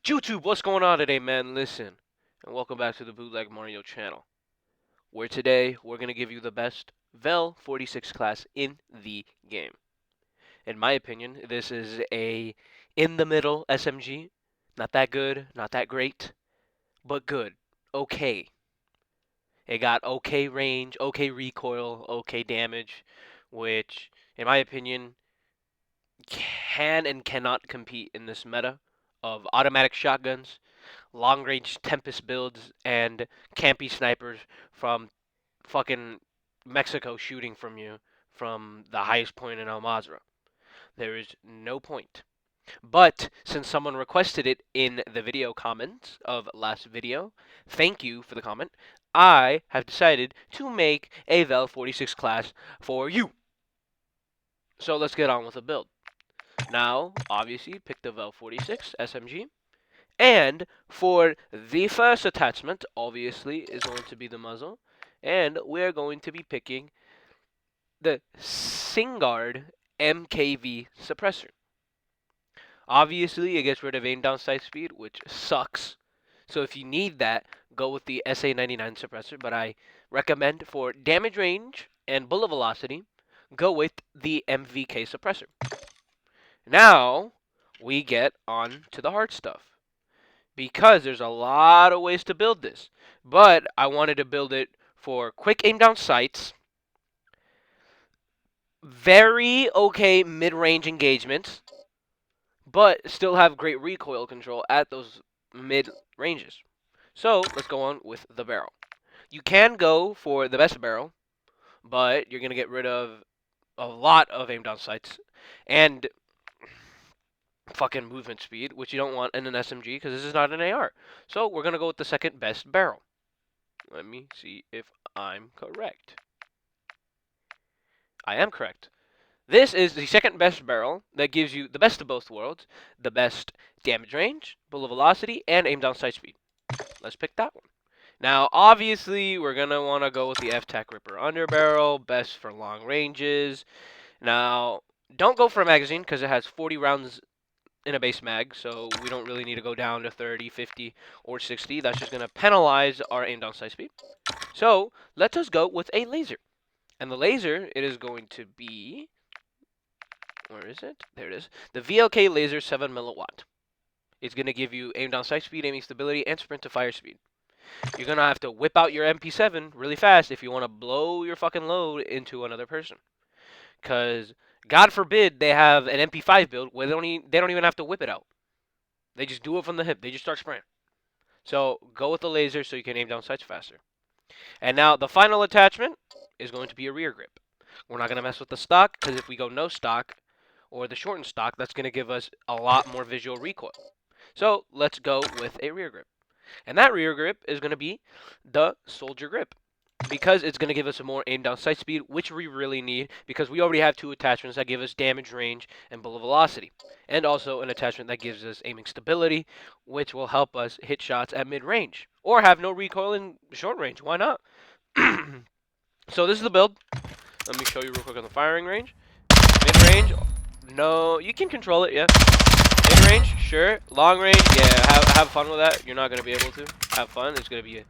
YouTube, what's going on today, man? Listen, and welcome back to the Bootleg Mario channel, where today we're going to give you the best VEL-46 class in the game. In my opinion, this is a in-the-middle SMG. Not that good, not that great, but good. Okay. It got okay range, okay recoil, okay damage, which, in my opinion, can and cannot compete in this meta of automatic shotguns, long range Tempest builds, and campy snipers from fucking Mexico shooting from you from the highest point in El Mazra. There is no point. But since someone requested it in the video comments of last video, thank you for the comment, I have decided to make a VEL-46 class for you. So let's get on with the build. Now, obviously, pick the VEL-46 SMG. And for the first attachment, obviously, is going to be the muzzle. And we're going to be picking the Singard MKV suppressor. Obviously, it gets rid of aim down sight speed, which sucks. So if you need that, go with the SA99 suppressor. But I recommend for damage range and bullet velocity, go with the MVK suppressor. Now, we get on to the hard stuff, because there's a lot of ways to build this. But I wanted to build it for quick aim down sights, very okay mid-range engagements, but still have great recoil control at those mid ranges. So let's go on with the barrel. You can go for the best barrel, but you're going to get rid of a lot of aim down sights and fucking movement speed, which you don't want in an SMG because this is not an AR. So we're going to go with the second best barrel. Let me see if I'm correct. I am correct. This is the second best barrel that gives you the best of both worlds, the best damage range, bullet velocity, and aim down sight speed. Let's pick that one. Now, obviously, we're going to want to go with the F-Tac Ripper Underbarrel, best for long ranges. Now, don't go for a magazine because it has 40 rounds in a base mag, so we don't really need to go down to 30, 50, or 60. That's just going to penalize our aim down sight speed. So, let us go with a laser. And the laser, it is going to be... Where is it? There it is. The VLK Laser 7 milliwatt. It's going to give you aim down sight speed, aiming stability, and sprint to fire speed. You're going to have to whip out your MP7 really fast if you want to blow your fucking load into another person. Because, God forbid, they have an MP5 build where they don't even have to whip it out. They just do it from the hip. They just start spraying. So, go with the laser so you can aim down sights faster. And now, the final attachment is going to be a rear grip. We're not going to mess with the stock, because if we go no stock, or the shortened stock, that's going to give us a lot more visual recoil. So, let's go with a rear grip. And that rear grip is going to be the Soldier Grip, because it's going to give us a more aim down sight speed, which we really need, because we already have two attachments that give us damage range and bullet velocity, and also an attachment that gives us aiming stability, which will help us hit shots at mid-range, or have no recoil in short range. Why not? So this is the build. Let me show you real quick on the firing range. Mid-range, no, you can control it, yeah. Mid-range, sure. Long range, yeah, have fun with that. You're not going to be able to have fun. It's going to be a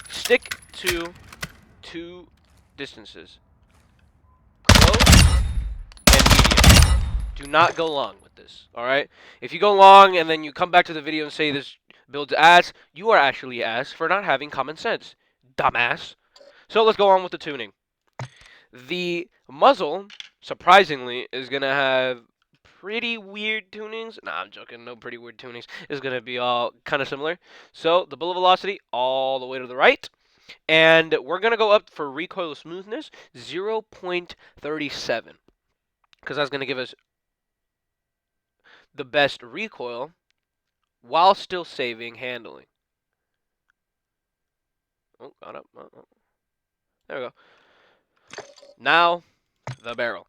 stick to two distances. Close and medium. Do not go long with this, alright? If you go long and then you come back to the video and say this build's ass, you are actually ass for not having common sense. Dumbass. So let's go on with the tuning. The muzzle, surprisingly, is going to have pretty weird tunings. Nah, I'm joking. No pretty weird tunings. It's going to be all kind of similar. So the bullet velocity all the way to the right. And we're going to go up for recoil smoothness, 0.37. Because that's going to give us the best recoil while still saving handling. Oh, got up. Oh. There we go. Now, the barrel.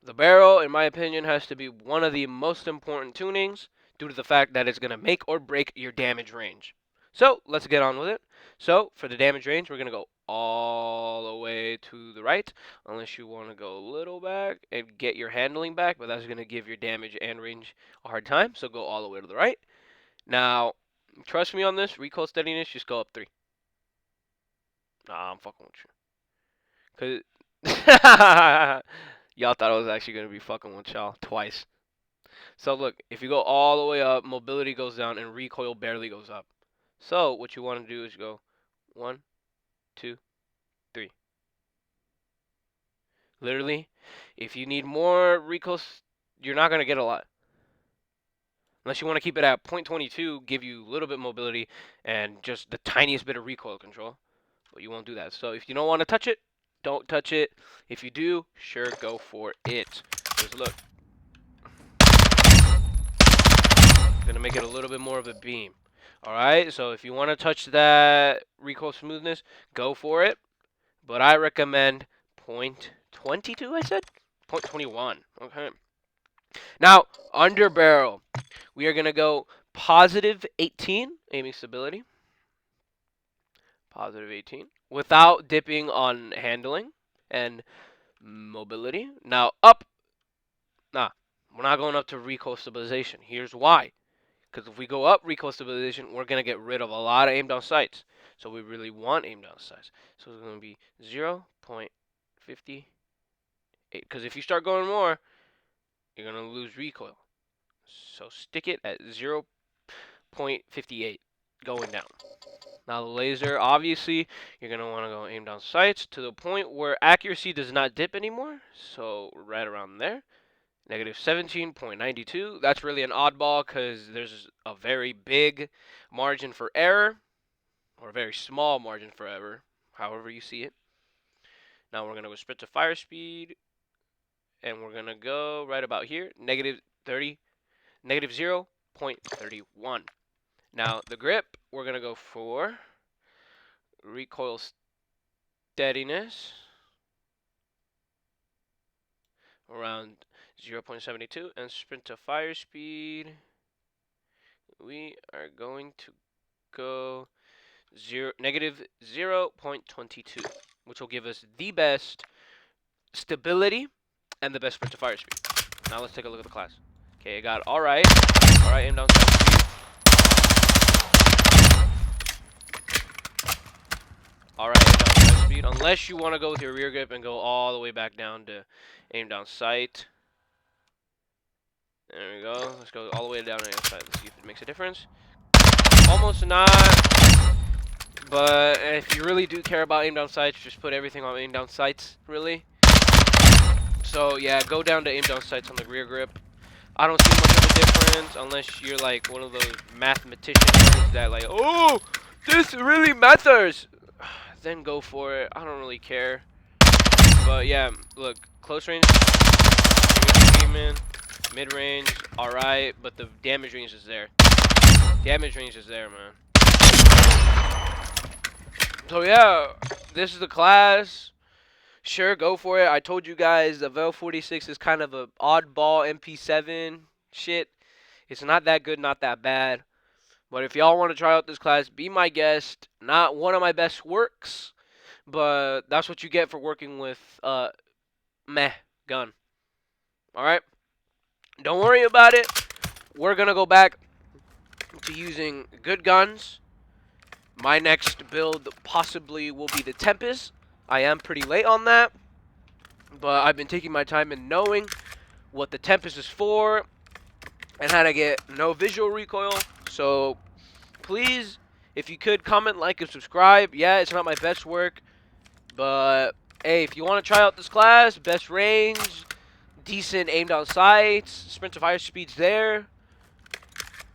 The barrel, in my opinion, has to be one of the most important tunings due to the fact that it's going to make or break your damage range. So let's get on with it. So for the damage range, we're going to go all the way to the right, unless you want to go a little back and get your handling back, but that's going to give your damage and range a hard time. So go all the way to the right. Now, trust me on this, recoil steadiness, just go up 3. Nah, I'm fucking with you. Cause y'all thought I was actually going to be fucking with y'all twice. So look, if you go all the way up, mobility goes down and recoil barely goes up. So what you want to do is go 1, 2, 3. Literally, if you need more recoil, you're not going to get a lot. Unless you want to keep it at 0.22, give you a little bit mobility and just the tiniest bit of recoil control. But you won't do that. So if you don't want to touch it, don't touch it. If you do, sure, go for it. Just look. Gonna make it a little bit more of a beam. Alright, so if you want to touch that recoil smoothness, go for it. But I recommend 0.22, I said? 0.21. Okay. Now, under barrel, we are going to go positive 18, aiming stability. Positive 18. Without dipping on handling and mobility. Now, up. Nah, we're not going up to recoil stabilization. Here's why. Because if we go up recoil stabilization, we're going to get rid of a lot of aim down sights. So we really want aim down sights. So it's going to be 0.58. Because if you start going more, you're going to lose recoil. So stick it at 0.58 going down. Now the laser, obviously, you're going to want to go aim down sights to the point where accuracy does not dip anymore. So right around there. Negative 17.92. That's really an oddball because there's a very big margin for error, or a very small margin for error, however you see it. Now we're going to go sprint to fire speed, and we're going to go right about here, negative 0.31. Now the grip, we're going to go for recoil steadiness around 0.72, and sprint to fire speed, we are going to go negative 0.22, which will give us the best stability and the best sprint to fire speed. Now let's take a look at the class. Okay, I got alright, aim down sight speed. Alright, aim down sight speed. Unless you want to go with your rear grip and go all the way back down to aim down sight. There we go. Let's go all the way down to aim down sight. Let's see if it makes a difference. Almost not. But if you really do care about aim down sights, just put everything on aim down sights, really. So yeah, go down to aim down sights on the rear grip. I don't see much of a difference unless you're like one of those mathematicians that like, oh, this really matters. Then go for it. I don't really care. But yeah, look, close range, mid range, alright, but the damage range is there. Damage range is there, man. So yeah, this is the class. Sure, go for it. I told you guys the VEL-46 is kind of a oddball MP7 shit. It's not that good, not that bad. But if y'all want to try out this class, be my guest. Not one of my best works, but that's what you get for working with meh gun. Alright? Don't worry about it. We're going to go back to using good guns. My next build possibly will be the Tempest. I am pretty late on that, but I've been taking my time and knowing what the Tempest is for and how to get no visual recoil. So please, if you could, comment, like, and subscribe. Yeah, it's not my best work, but hey, if you want to try out this class, best range, decent aim down sights, sprint to fire speed's there.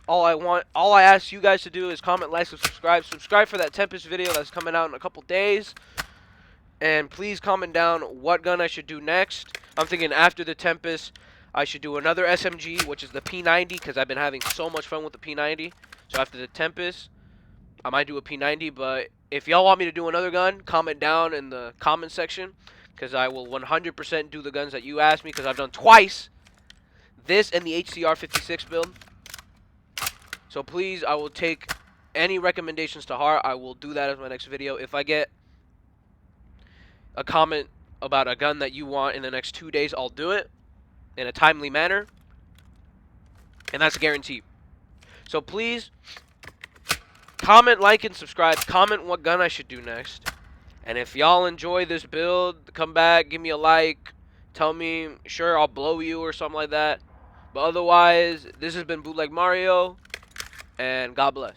All I ask you guys to do is comment, like, and subscribe. Subscribe for that Tempest video that's coming out in a couple days. And please comment down what gun I should do next. I'm thinking after the Tempest, I should do another SMG, which is the P90, because I've been having so much fun with the P90. So after the Tempest, I might do a P90. But if y'all want me to do another gun, comment down in the comment section, because I will 100% do the guns that you asked me, because I've done twice. This and the HCR 56 build. So please, I will take any recommendations to heart. I will do that as my next video. If I get a comment about a gun that you want in the next 2 days, I'll do it in a timely manner, and that's a guarantee. So please comment, like, and subscribe. Comment what gun I should do next. And if y'all enjoy this build, come back, give me a like, tell me, sure, I'll blow you or something like that. But otherwise, this has been Bootleg Mario, and God bless.